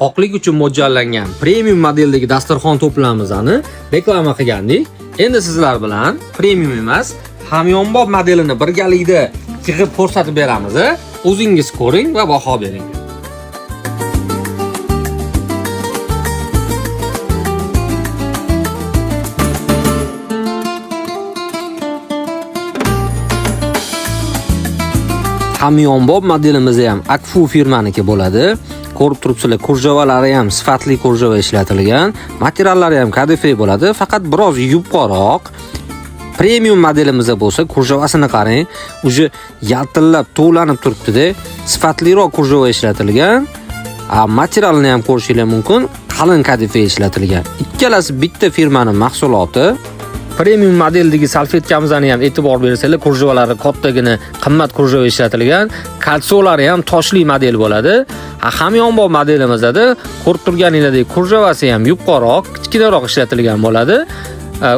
Oqlik uchun mo'ljallangan premium modeldagi dasturxon to'plamimizni reklama qilgandik. Endi sizlar bilan premium emas, hamyonbop modelini birgalikda yig'ib ko'rsatib beramiz. O'zingiz ko'ring va baho bering. Hamyonbop modelimiz ham Akfu firmaniki bo'ladi. Ko'rib turibsizlar, kurjavalari ham sifatli kurjava ishlatilgan, materiallari ham kadife bo'ladi, faqat biroz yupqaroq. Premium modelimizda bo'lsa, kurjavasini qarang, uje yaltillab to'lanib turibdi-da, sifatliroq kurjava ishlatilgan. Materialni ham ko'rishingiz mumkin, qalin kadife ishlatilgan. Ikkalasi bitta firmaning mahsuloti. Premium modeldagi salfetkamizni ham e'tibor bersanglar, kurjavalari kattagina, qimmat kurjava ishlatilgan, kalsolari ham toshli model bo'ladi. Hamyonbop modelimizda ko'rib turganingizdek kurjavasi ham yupqaroq, kichkinaroq ishlatilgan bo'ladi.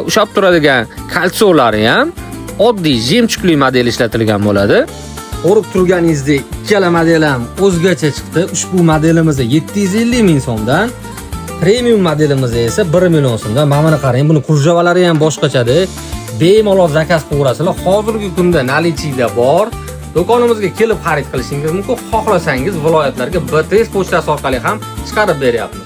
Ushab turadigan kalsolari ham oddiy jemchukli model ishlatilgan bo'ladi. Ko'rib turganingizdek ikkala model ham o'zgacha chiqdi. Ushbu modelimiz 750 ming so'mdan, premium modelimiz esa 1 million so'mdan. Mana qarang, buni kurjavalari ham boshqachada. Bemalol zakaz qilasizlar. Hozirgi kunda nalichida bor. Do'konimizga kelib xarid qilishingiz mumkin. Xohlasangiz viloyatlarga BTS pochtasi orqali ham chiqarib beryapmiz.